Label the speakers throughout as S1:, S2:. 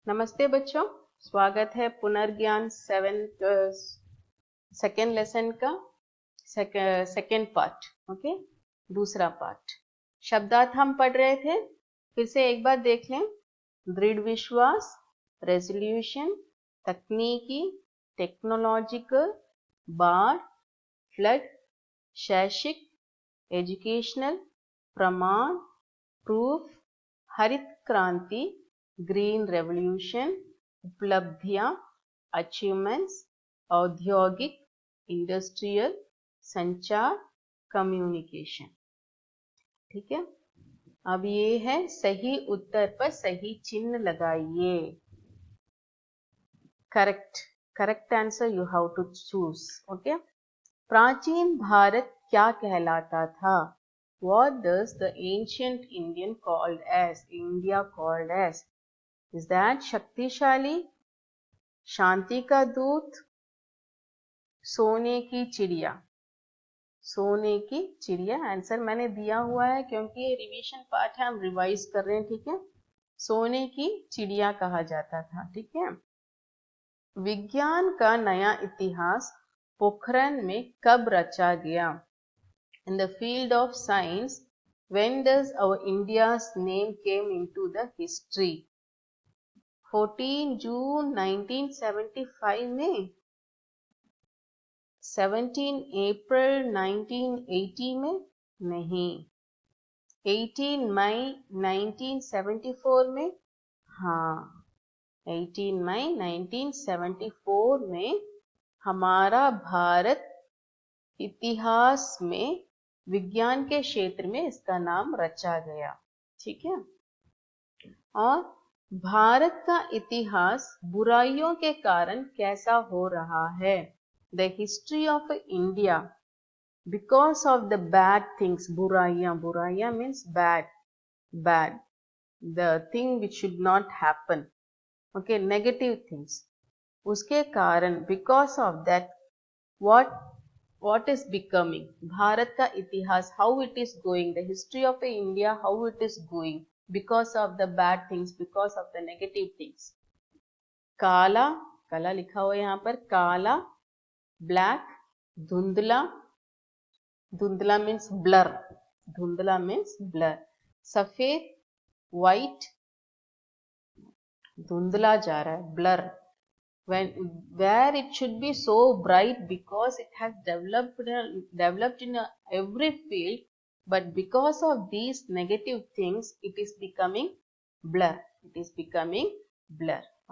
S1: नमस्ते बच्चों, स्वागत है पुनर्ज्ञान सेकेंड लेसन का सेकेंड पार्ट। ओके, दूसरा पार्ट शब्दार्थ हम पढ़ रहे थे। फिर से एक बार देख लें। दृढ़ विश्वास, रेजोल्यूशन, तकनीकी, टेक्नोलॉजिकल, बाढ़, फ्लड, शैक्षिक, एजुकेशनल, प्रमाण, प्रूफ, हरित क्रांति, ग्रीन रेवोल्यूशन, उपलब्धियां, अचीवमेंट्स, औद्योगिक, इंडस्ट्रियल, संचार, कम्युनिकेशन। ठीक है, अब ये है सही उत्तर पर सही चिन्ह लगाइए। Correct answer you have to choose. Okay, प्राचीन भारत क्या कहलाता था? What does the ancient India called as? Is that शक्तिशाली, शांति का दूत, सोने की चिड़िया? सोने की चिड़िया आंसर मैंने दिया हुआ है क्योंकि ये रिवीजन पार्ट है, हम रिवाइज कर रहे हैं। ठीक है, सोने की चिड़िया कहा जाता था। ठीक है, विज्ञान का नया इतिहास पोखरण में कब रचा गया? In the field of science, when does our India's name came into the history? 14 जून 1975 में, 17 अप्रैल 1980 में? नहीं। 18 मई 1974 में? हाँ, 18 मई 1974 में हमारा भारत इतिहास में विज्ञान के क्षेत्र में इसका नाम रचा गया। ठीक है, और भारत का इतिहास बुराइयों के कारण कैसा हो रहा है? The history of India because of the bad things. बुराइयां means bad the thing which should not happen. Okay, negative things, उसके कारण because of that what is becoming, Bharat का इतिहास, how it is going, the history of India, how it is going because of the bad things, because of the negative things. काला, काला लिखा हुआ यहाँ पर, काला, ब्लैक, धुंधला, धुंधला मीन्स ब्लर, धुंधला मीन्स ब्लर, सफेद, व्हाइट, धुंधला जा रहा है, blur, where it should be so bright because it has developed in every field, but because of these negative things it is becoming blur.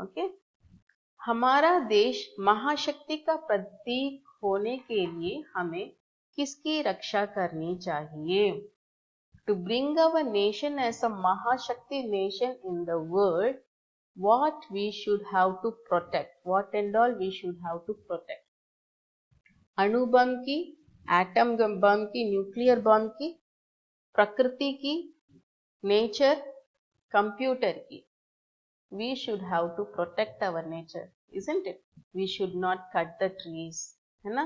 S1: Okay, हमारा देश महाशक्ति का प्रतीक होने के लिए हमें किसकी रक्षा करनी चाहिए? To bring our nation as a Mahashakti nation in the world, what we should have to protect, what and all we should have to protect? अणु बम की, एटम बम की, न्यूक्लियर बम की, प्रकृति की, नेचर, कंप्यूटर की? We should have to protect our nature, isn't it? We should not cut the trees, है ना?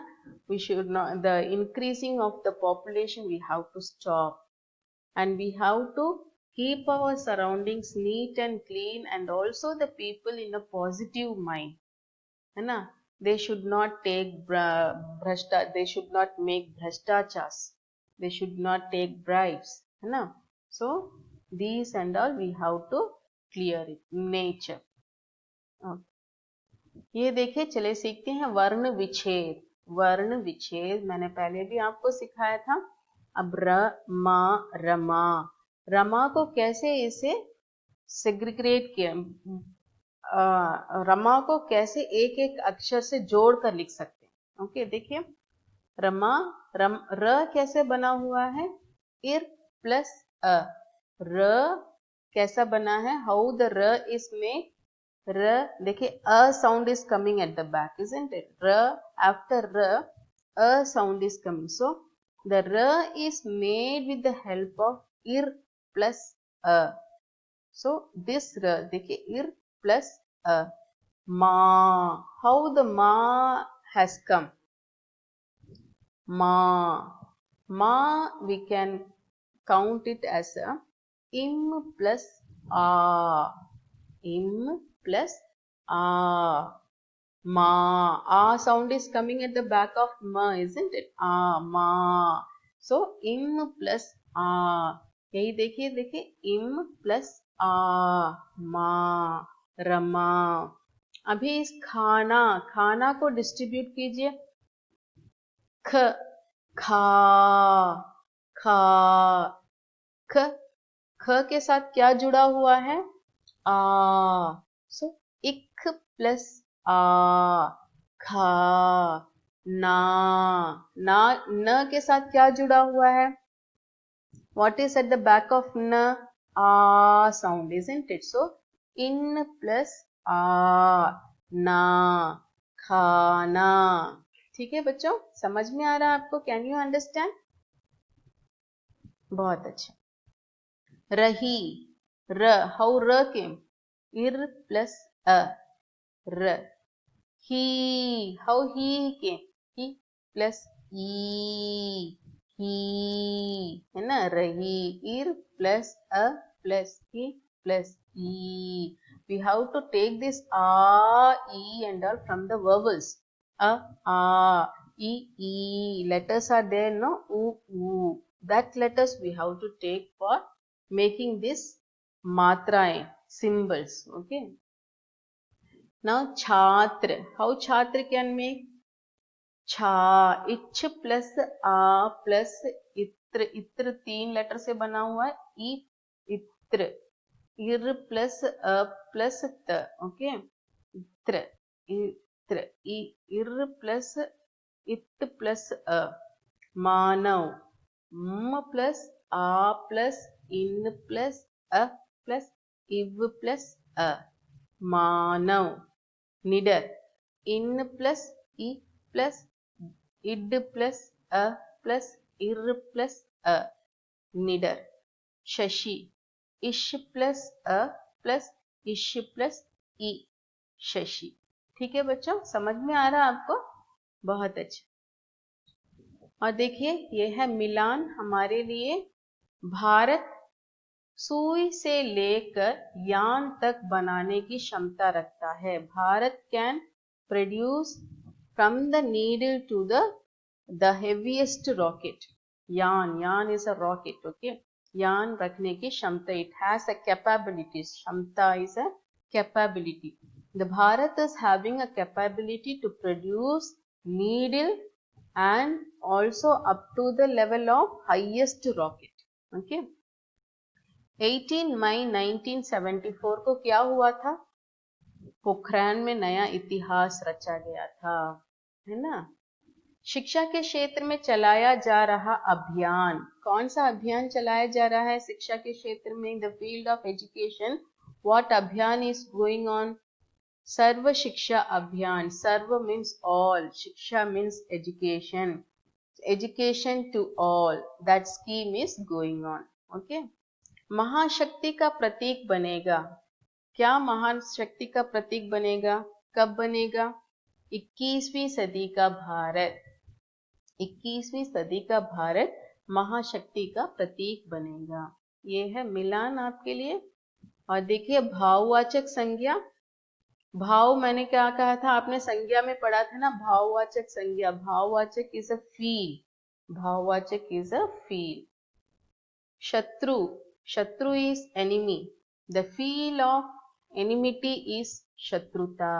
S1: We should not, the increasing of the population we have to stop, and we have to keep our surroundings neat and clean, and also the people in a positive mind, है ना? They should not take they should not make bhrashtachars, they should not take bribes, है ना? So these and all we have to clear it. Nature. ये देखिए, चले सीखते हैं वर्ण विच्छेद। वर्ण विच्छेद मैंने पहले भी आपको सिखाया था। अब रमा, रमा को कैसे इसे सेग्रीगेट किया, रमा को कैसे एक एक अक्षर से जोड़कर लिख सकते हैं। ओके, देखिए, रमा, र कैसे बना हुआ है? इर प्लस अ। र कैसा बना है? हाउ द र इज मेड? र, देखिए, a sound is coming at the back, isn't it? र, आफ्टर र, a sound is coming, so the र is made with the help of ir plus a. So this र, देखिए, ir plus a. Ma, how the ma has come? Ma we can count it as a im plus a. Im plus a. Ma. A sound is coming at the back of ma, isn't it? A, ma. So im plus a. यही देखिए देखिए im plus a, ma, Rama. अभी इस खाना खाना को distribute कीजिए. ख, खा, खा. ख, ख के साथ क्या जुड़ा हुआ है? आ. सो इक प्लस आ, खा. ना, ना, न के साथ क्या जुड़ा हुआ है? What is at the back of na? A sound, isn't it? So in plus a, ना, खाना. ठीक है बच्चों, समझ में आ रहा है आपको? Can you understand? बहुत अच्छा. रही, र, हाउ र केम? इर प्लस अ, र. ही, हाउ ही केम? ही प्लस ई, ही, है ना? रही. इर प्लस अ प्लस ही प्लस ई. We have to take this a, e and all from the vowels. A, e. Letters are there, no? U. That letters we have to take for making this matraएं, symbols. Okay. Now छात्र. How छात्र can make? छा, इच्छ plus आ plus इत्र. इत्र 3 letter से बना हुआ है. इत्र. इर प्लस अ प्लस त. ओके. इत्र, इत्र. इर प्लस इत प्लस अ. मानव. म प्लस आ प्लस इन प्लस अ प्लस इव प्लस अ. मानव. निडर. इन प्लस ई प्लस इड प्लस अ प्लस इर प्लस अ. निडर. शशि. इश प्लस अ प्लस इश प्लस ई. शशि. ठीक है बच्चों, समझ में आ रहा है आपको? बहुत अच्छा. और देखिए ये है मिलान हमारे लिए. भारत सुई से लेकर यान तक बनाने की क्षमता रखता है. Bharat can produce from the needle to the heaviest rocket. Yarn is a rocket. Okay. Yarn रखने की क्षमता. It has a capability. क्षमता is a capability. The Bharat is having a capability to produce needle and also up to the level of highest rocket. Okay. 18 मई 1974 को क्या हुआ था? पोखरान में नया इतिहास रचा गया था, है ना? शिक्षा के क्षेत्र में चलाया जा रहा अभियान. कौन सा अभियान चलाया जा रहा है शिक्षा के क्षेत्र में? In the field of education what abhiyan is going on? Sarva Shiksha Abhiyan. Sarva means all, shiksha means education. Education to all, that scheme is going on. Okay. महाशक्ति का प्रतीक बनेगा. क्या महान शक्ति का प्रतीक बनेगा? कब बनेगा? 21वीं सदी का भारत. 21वीं सदी का भारत महाशक्ति का प्रतीक बनेगा. ये है मिलान आपके लिए. और देखिए भाववाचक संज्ञा. भाव मैंने क्या कहा था? आपने संज्ञा में पढ़ा था ना, भाववाचक संज्ञा. भाववाचक इज अ फील. भाववाचक इज अ फील. शत्रु. शत्रु is enemy. The feel of enmity is shatruta.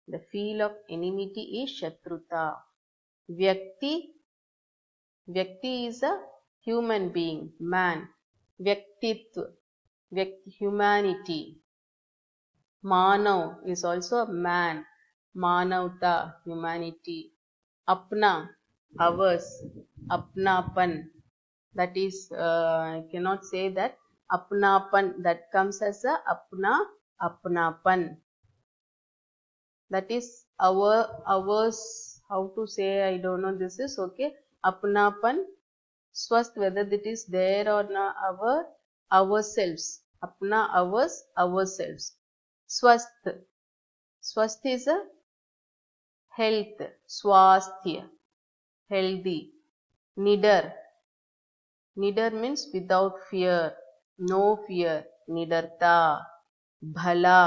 S1: The feel of enmity is shatruta. Vyakti. Vyakti is a human being, man. Vyaktitva. Humanity. Manav is also a man. Manavta, humanity. Apna, ours. Apnapan. That is, I cannot say that. Apnapan, that comes as a apnapan. That is ours. How to say? I don't know. This is okay. Apnapan. Swast, whether it is there or not, ourselves. Apna, ours, ourselves. Swast. Swast is a health. Swasthya, healthy. Nidar. Nidar means without fear. No fear. Nidarta. भला,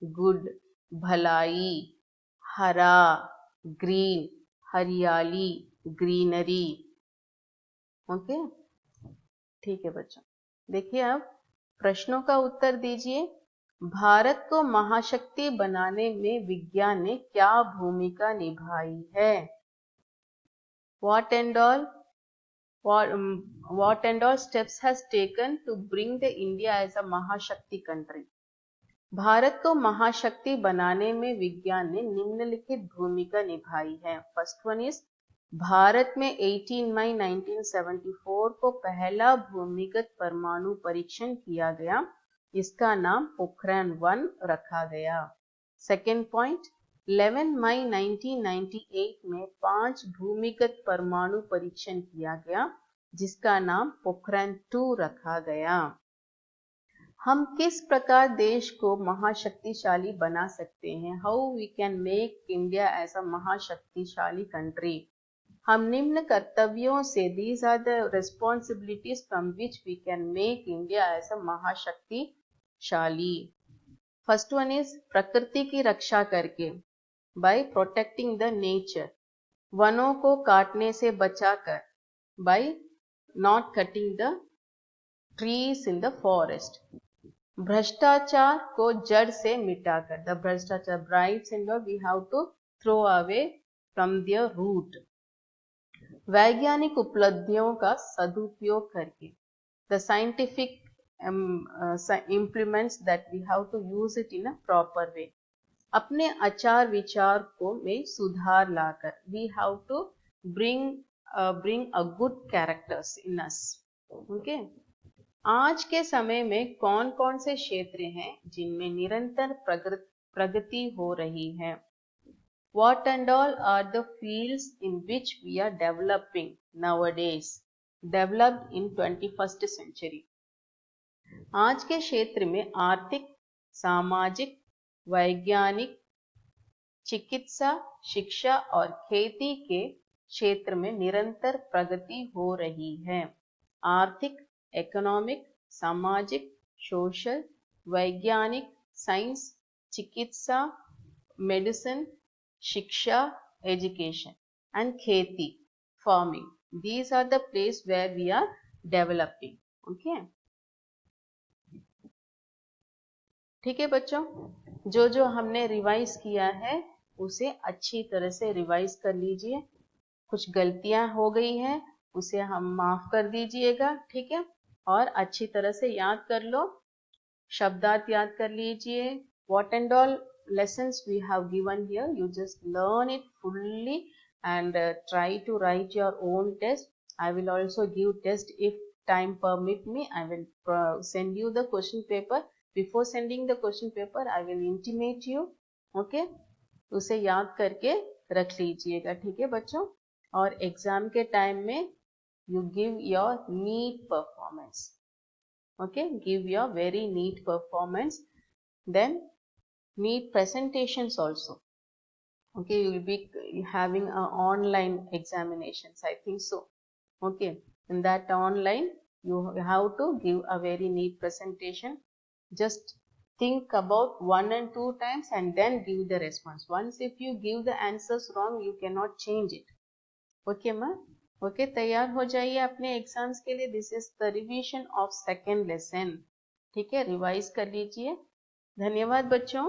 S1: good, भलाई, हरा, green, हरियाली, greenery. Okay, ठीक है बच्चों। देखिए अब प्रश्नों का उत्तर दीजिए। भारत को महाशक्ति बनाने में विज्ञान ने क्या भूमिका निभाई है? What and all steps has taken to bring the India as a महाशक्ति country? भारत को महाशक्ति बनाने में विज्ञान ने निम्नलिखित भूमिका निभाई है। फर्स्ट वन इज, भारत में 18 मई 1974 को पहला भूमिगत परमाणु परीक्षण किया गया। इसका नाम पोखरण 1 रखा गया। सेकेंड पॉइंट, 11 मई 1998 में 5 भूमिगत परमाणु परीक्षण किया गया, जिसका नाम पोखरण 2 रखा गया। हम किस प्रकार देश को महाशक्तिशाली बना सकते हैं? How we can make India as a महाशक्तिशाली कंट्री? हम निम्न कर्तव्यों से, these are the responsibilities from which we can make India as a महाशक्तिशाली। फर्स्ट वन इज, प्रकृति की रक्षा करके, बाय प्रोटेक्टिंग द नेचर, वनों को काटने से बचाकर, by not cutting the trees in the forest. भ्रष्टाचार को जड़ से मिटाकर, the bhrashtachar, bribes and all we have to throw away from their root. वैज्ञानिक उपलब्धियों का सदुपयोग करके, the scientific implements that we have to use it in a proper way. अपने आचार विचार को में सुधार लाकर, we have to bring a good characters in us. Okay? आज के समय में कौन कौन से क्षेत्र हैं जिनमें निरंतर प्रगति हो रही है? What and all are the fields in which we are developing nowadays, developed in 21st century? आज के क्षेत्र में आर्थिक, सामाजिक, वैज्ञानिक, चिकित्सा, शिक्षा और खेती के क्षेत्र में निरंतर प्रगति हो रही है। आर्थिक, इकोनॉमिक, सामाजिक, सोशल, वैज्ञानिक, साइंस, चिकित्सा, मेडिसिन, शिक्षा, एजुकेशन, एंड खेती, farming, these are the place where we are developing. Okay? ठीक है बच्चों, जो जो हमने रिवाइज किया है उसे अच्छी तरह से रिवाइज कर लीजिए। कुछ गलतियां हो गई हैं उसे हम माफ कर दीजिएगा, ठीक है? और अच्छी तरह से याद कर लो, शब्दार्थ याद कर लीजिए। What and all lessons we have given here, you just learn it fully and try to write your own test. I will also give test if time permit me. I will send you the question paper. Before sending the question paper, I will intimate you. Okay? उसे याद करके रख लीजिएगा, ठीक है बच्चों? और exam के टाइम में you give your neat performance. Okay? Give your very neat performance. Then neat presentations also. Okay, you will be having online examinations, I think so. Okay, in that online you have to give a very neat presentation. Just think about 1 and 2 times and then give the response. Once if you give the answers wrong, you cannot change it. Okay ma? Okay, तैयार हो जाइए अपने exams के लिए। This is the revision of second lesson, ठीक है? Revise कर लीजिए। धन्यवाद बच्चों।